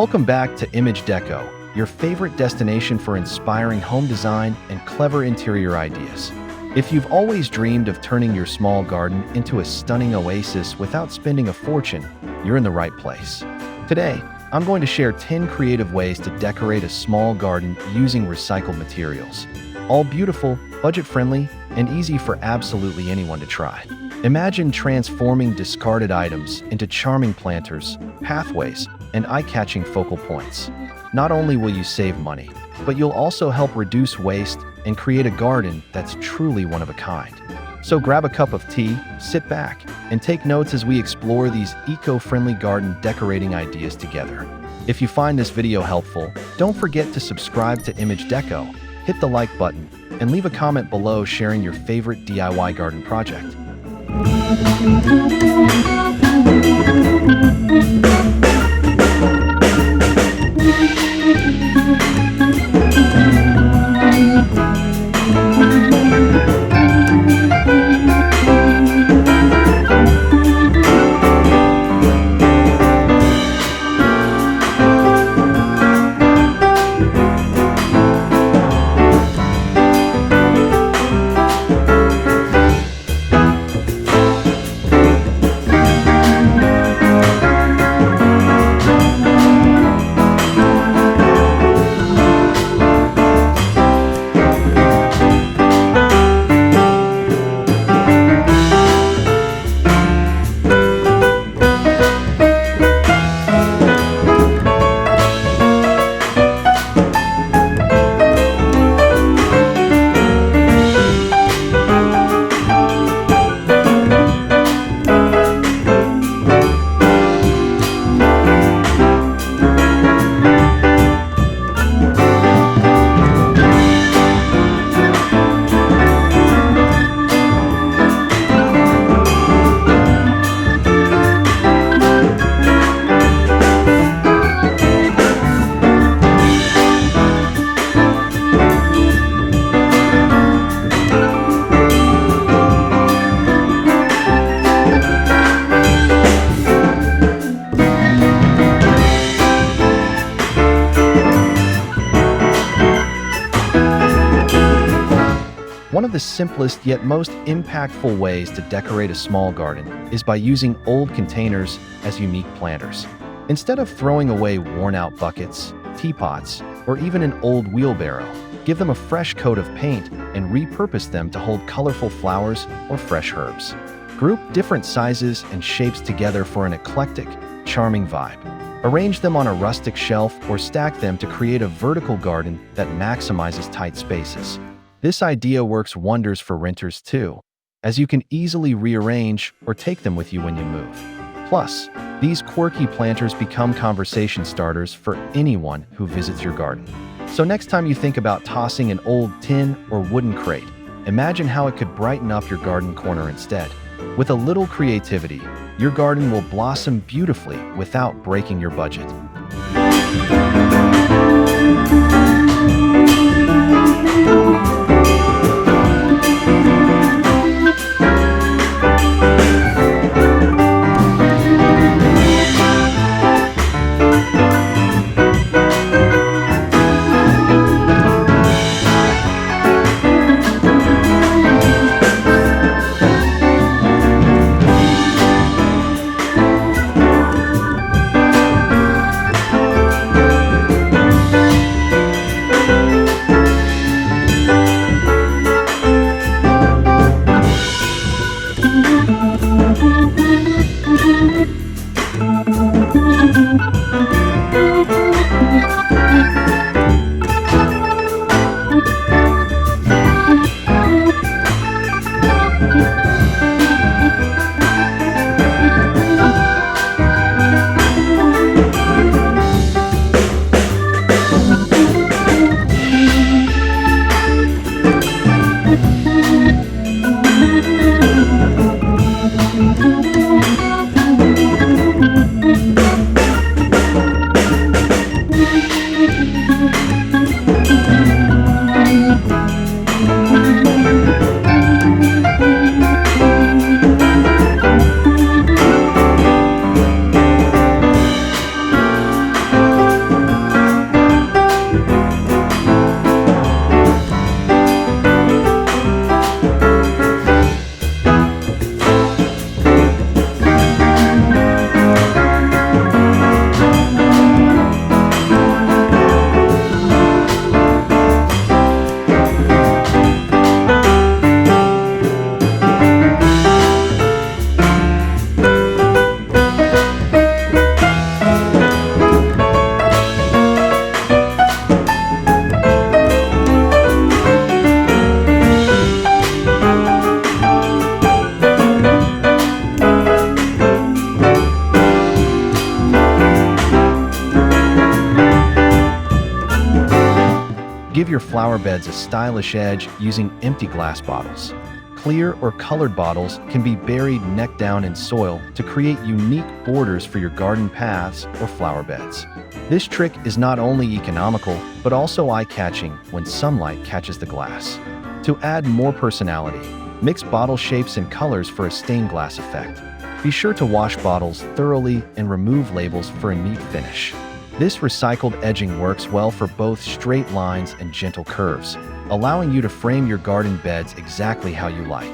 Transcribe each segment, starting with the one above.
Welcome back to Image Deco, your favorite destination for inspiring home design and clever interior ideas. If you've always dreamed of turning your small garden into a stunning oasis without spending a fortune, you're in the right place. Today, I'm going to share 10 creative ways to decorate a small garden using recycled materials. All beautiful, budget-friendly, and easy for absolutely anyone to try. Imagine transforming discarded items into charming planters, pathways, and eye-catching focal points. Not only will you save money, but you'll also help reduce waste and create a garden that's truly one of a kind. So grab a cup of tea, sit back, and take notes as we explore these eco-friendly garden decorating ideas together. If you find this video helpful, don't forget to subscribe to Image Deco, hit the like button, and leave a comment below sharing your favorite DIY garden project. One of the simplest yet most impactful ways to decorate a small garden is by using old containers as unique planters. Instead of throwing away worn-out buckets, teapots, or even an old wheelbarrow, give them a fresh coat of paint and repurpose them to hold colorful flowers or fresh herbs. Group different sizes and shapes together for an eclectic, charming vibe. Arrange them on a rustic shelf or stack them to create a vertical garden that maximizes tight spaces. This idea works wonders for renters too, as you can easily rearrange or take them with you when you move. Plus, these quirky planters become conversation starters for anyone who visits your garden. So next time you think about tossing an old tin or wooden crate, imagine how it could brighten up your garden corner instead. With a little creativity, your garden will blossom beautifully without breaking your budget. give your flower beds a stylish edge using empty glass bottles. Clear or colored bottles can be buried neck down in soil to create unique borders for your garden paths or flower beds. This trick is not only economical, but also eye-catching when sunlight catches the glass. To add more personality, mix bottle shapes and colors for a stained glass effect. Be sure to wash bottles thoroughly and remove labels for a neat finish. This recycled edging works well for both straight lines and gentle curves, allowing you to frame your garden beds exactly how you like.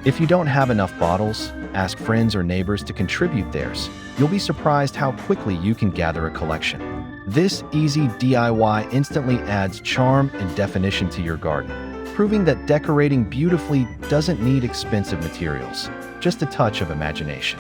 If you don't have enough bottles, ask friends or neighbors to contribute theirs. You'll be surprised how quickly you can gather a collection. This easy DIY instantly adds charm and definition to your garden, proving that decorating beautifully doesn't need expensive materials, just a touch of imagination.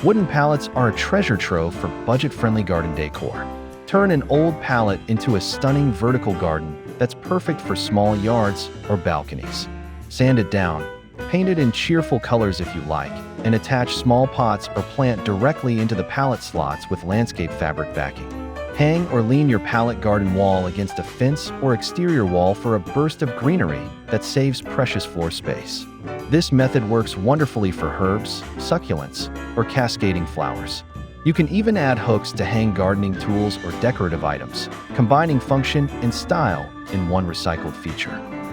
Wooden pallets are a treasure trove for budget-friendly garden decor. Turn an old pallet into a stunning vertical garden that's perfect for small yards or balconies. Sand it down, paint it in cheerful colors if you like, and attach small pots or plant directly into the pallet slots with landscape fabric backing. Hang or lean your pallet garden wall against a fence or exterior wall for a burst of greenery that saves precious floor space. This method works wonderfully for herbs, succulents, or cascading flowers. You can even add hooks to hang gardening tools or decorative items, combining function and style in one recycled feature.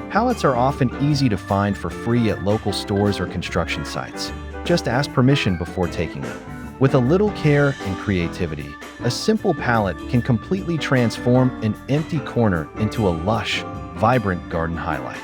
Pallets are often easy to find for free at local stores or construction sites. Just ask permission before taking them. With a little care and creativity, a simple pallet can completely transform an empty corner into a lush, vibrant garden highlight.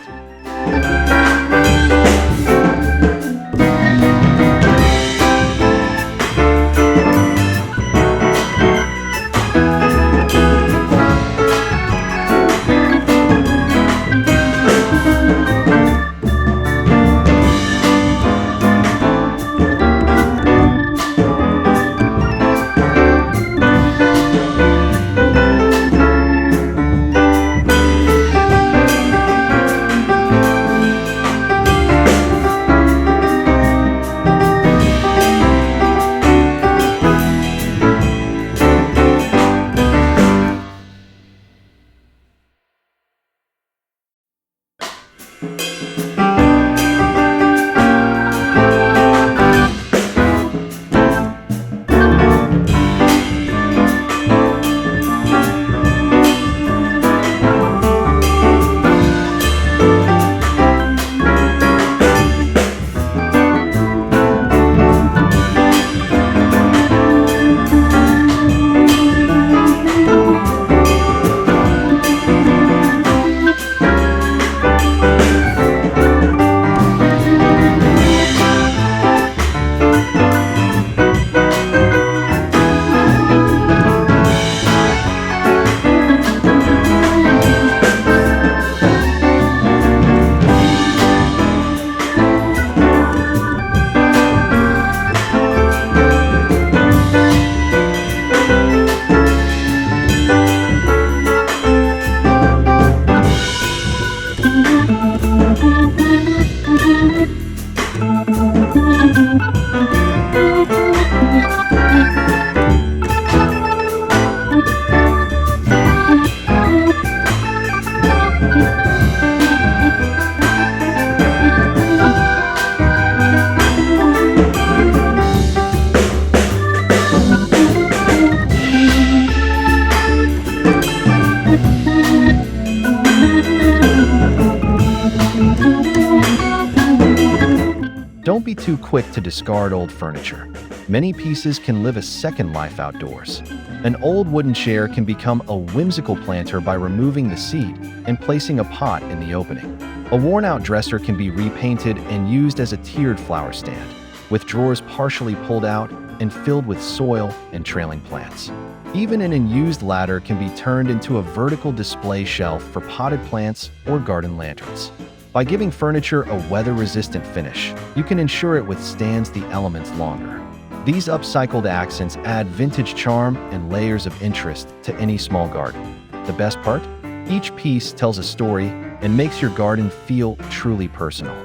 Don't be too quick to discard old furniture. Many pieces can live a second life outdoors. An old wooden chair can become a whimsical planter by removing the seat and placing a pot in the opening. A worn-out dresser can be repainted and used as a tiered flower stand, with drawers partially pulled out and filled with soil and trailing plants. Even an unused ladder can be turned into a vertical display shelf for potted plants or garden lanterns. By giving furniture a weather-resistant finish, you can ensure it withstands the elements longer. These upcycled accents add vintage charm and layers of interest to any small garden. The best part? Each piece tells a story and makes your garden feel truly personal.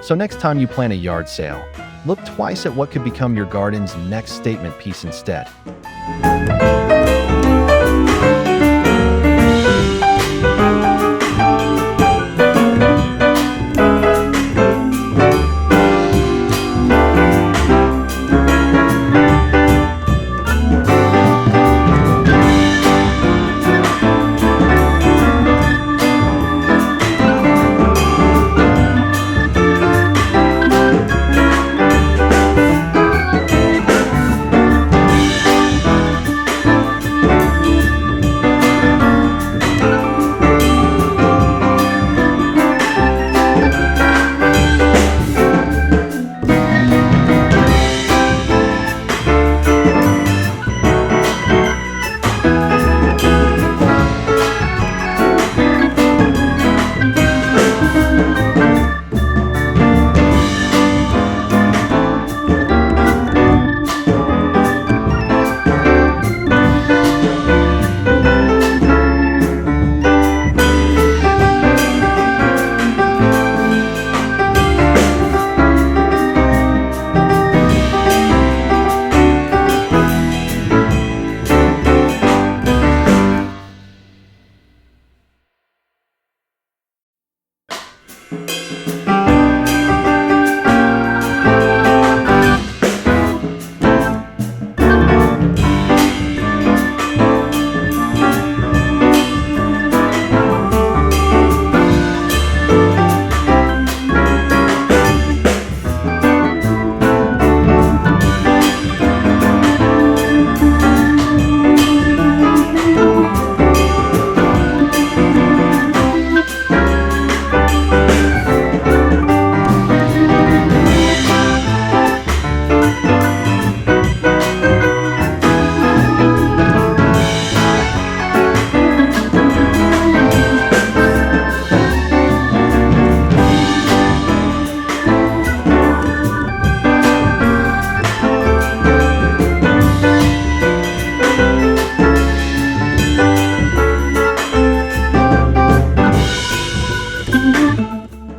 So next time you plan a yard sale, look twice at what could become your garden's next statement piece instead.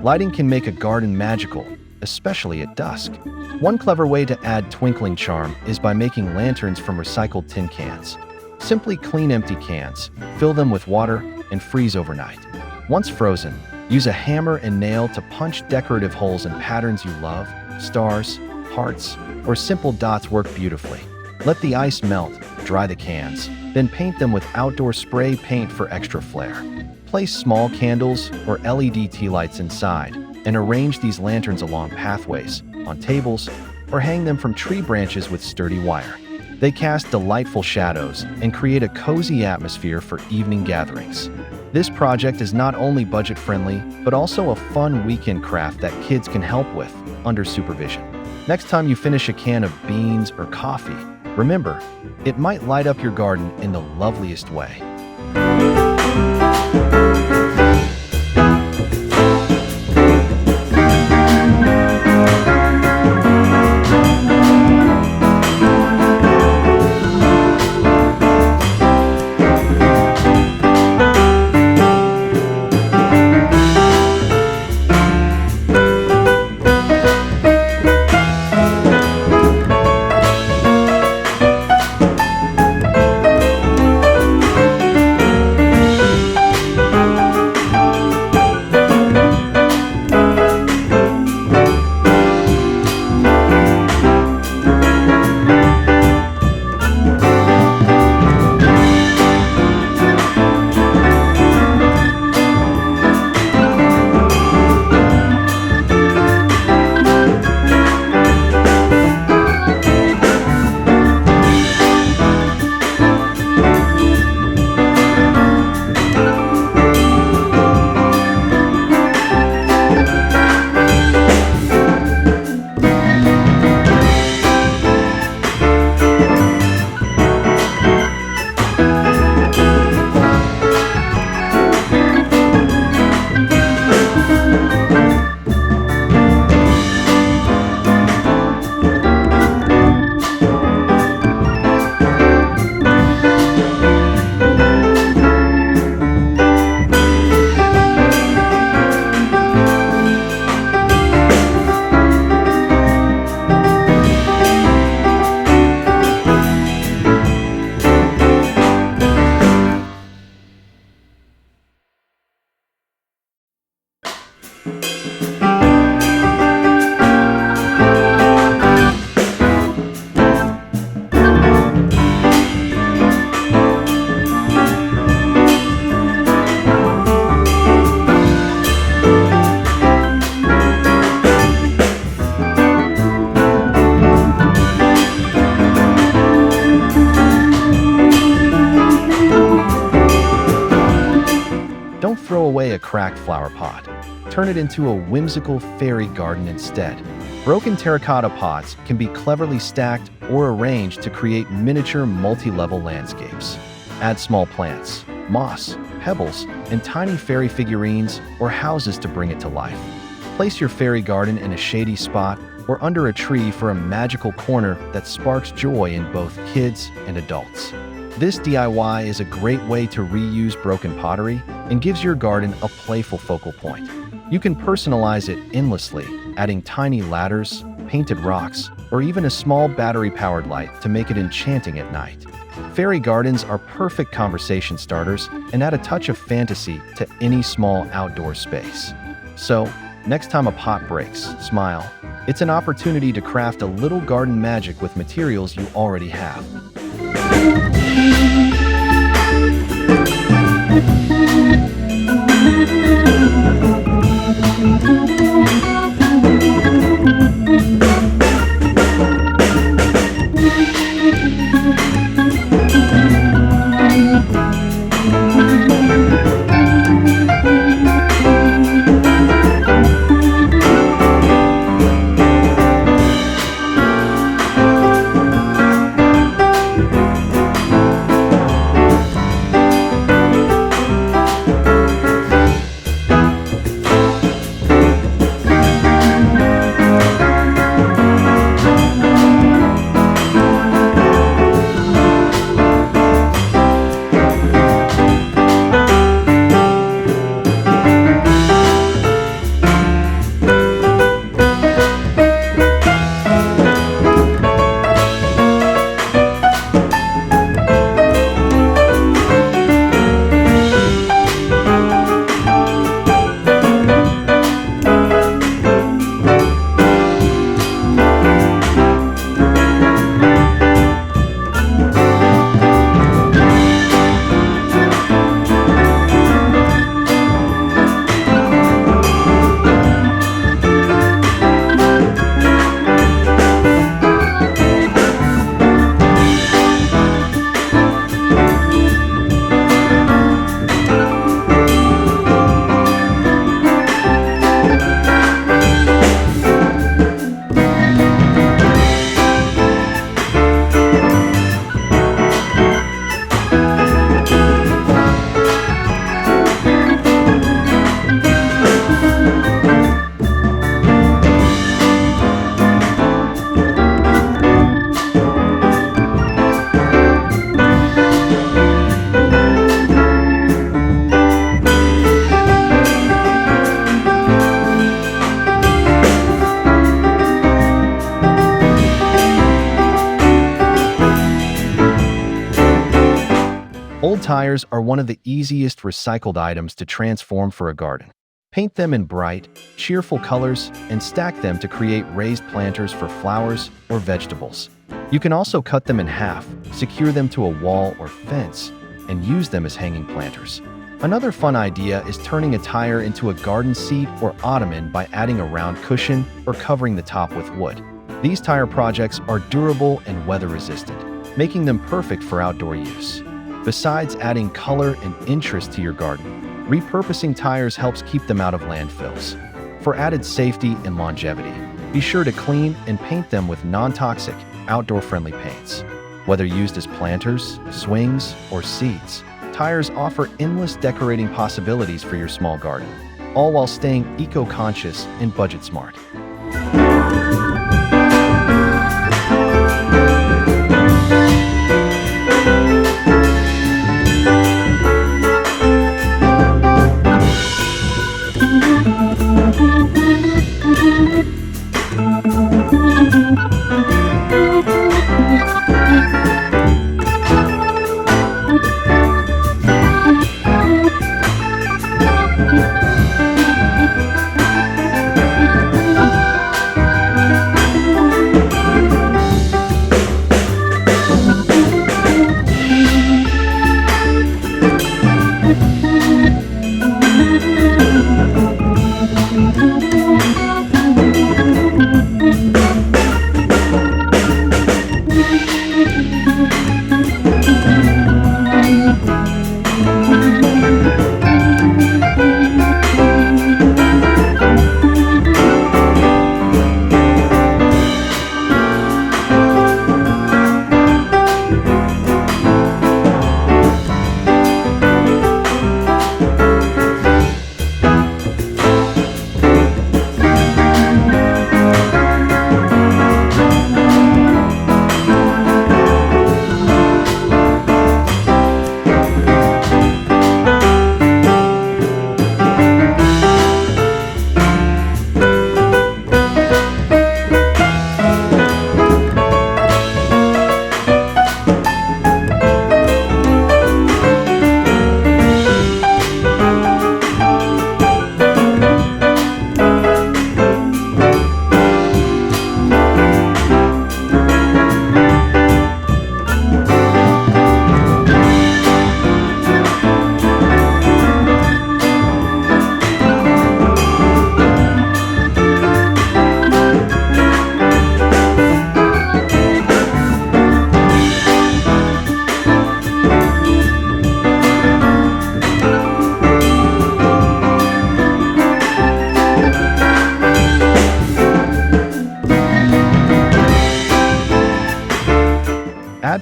Lighting can make a garden magical, especially at dusk. One clever way to add twinkling charm is by making lanterns from recycled tin cans. Simply clean empty cans, fill them with water, and freeze overnight. Once frozen, use a hammer and nail to punch decorative holes in patterns you love. Stars, hearts, or simple dots work beautifully. Let the ice melt, dry the cans, then paint them with outdoor spray paint for extra flair. Place small candles or LED tea lights inside and arrange these lanterns along pathways, on tables, or hang them from tree branches with sturdy wire. They cast delightful shadows and create a cozy atmosphere for evening gatherings. This project is not only budget-friendly, but also a fun weekend craft that kids can help with under supervision. Next time you finish a can of beans or coffee, remember, it might light up your garden in the loveliest way. cracked flower pot. Turn it into a whimsical fairy garden instead. Broken terracotta pots can be cleverly stacked or arranged to create miniature multi-level landscapes. Add small plants, moss, pebbles, and tiny fairy figurines or houses to bring it to life. Place your fairy garden in a shady spot or under a tree for a magical corner that sparks joy in both kids and adults. This DIY is a great way to reuse broken pottery and gives your garden a playful focal point. You can personalize it endlessly, adding tiny ladders, painted rocks, or even a small battery-powered light to make it enchanting at night. Fairy gardens are perfect conversation starters and add a touch of fantasy to any small outdoor space. So, next time a pot breaks, smile. It's an opportunity to craft a little garden magic with materials you already have. Old tires are one of the easiest recycled items to transform for a garden. Paint them in bright, cheerful colors and stack them to create raised planters for flowers or vegetables. You can also cut them in half, secure them to a wall or fence, and use them as hanging planters. Another fun idea is turning a tire into a garden seat or ottoman by adding a round cushion or covering the top with wood. These tire projects are durable and weather-resistant, making them perfect for outdoor use. Besides adding color and interest to your garden, repurposing tires helps keep them out of landfills. For added safety and longevity, be sure to clean and paint them with non-toxic, outdoor-friendly paints. Whether used as planters, swings, or seeds, tires offer endless decorating possibilities for your small garden, all while staying eco-conscious and budget-smart.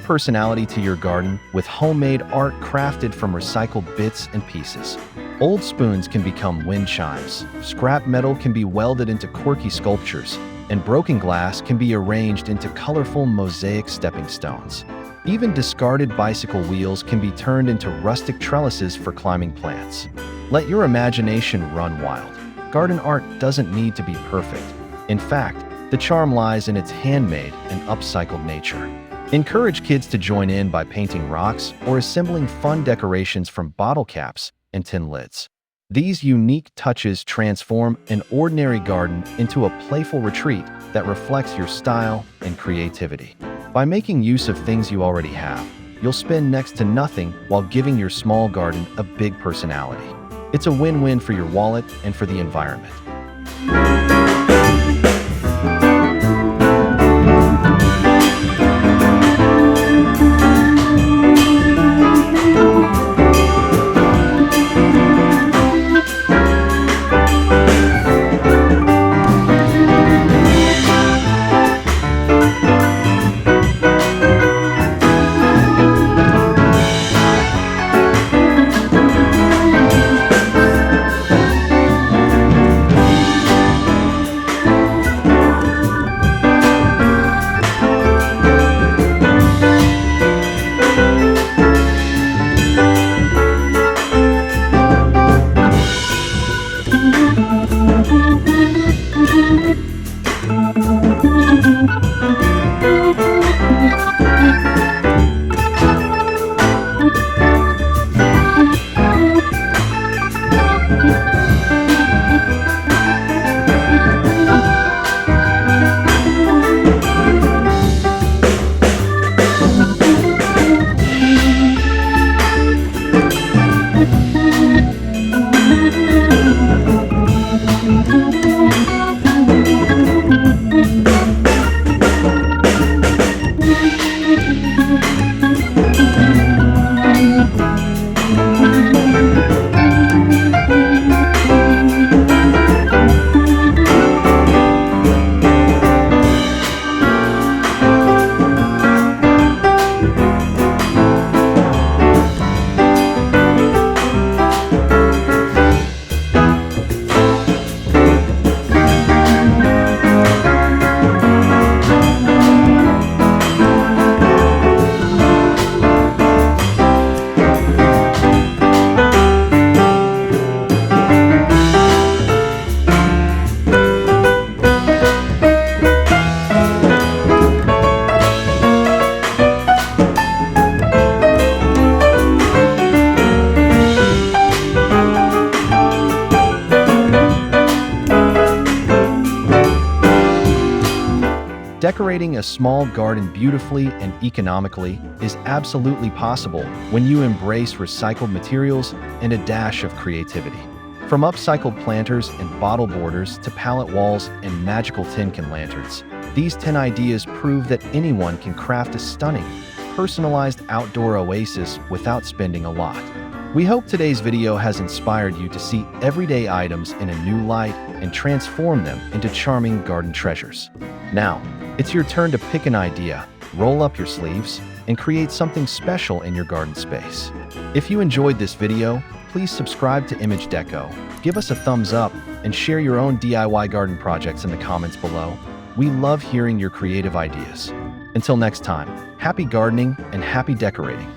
personality to your garden with homemade art crafted from recycled bits and pieces. Old spoons can become wind chimes, scrap metal can be welded into quirky sculptures, and broken glass can be arranged into colorful mosaic stepping stones. Even discarded bicycle wheels can be turned into rustic trellises for climbing plants. Let your imagination run wild. Garden art doesn't need to be perfect. In fact, the charm lies in its handmade and upcycled nature. Encourage kids to join in by painting rocks or assembling fun decorations from bottle caps and tin lids. These unique touches transform an ordinary garden into a playful retreat that reflects your style and creativity. By making use of things you already have, you'll spend next to nothing while giving your small garden a big personality. It's a win-win for your wallet and for the environment. Decorating a small garden beautifully and economically is absolutely possible when you embrace recycled materials and a dash of creativity. From upcycled planters and bottle borders to pallet walls and magical tin can lanterns, these 10 ideas prove that anyone can craft a stunning, personalized outdoor oasis without spending a lot. We hope today's video has inspired you to see everyday items in a new light and transform them into charming garden treasures. Now, it's your turn to pick an idea, roll up your sleeves, and create something special in your garden space. If you enjoyed this video, please subscribe to Image Deco, give us a thumbs up, and share your own DIY garden projects in the comments below. We love hearing your creative ideas. Until next time, happy gardening and happy decorating.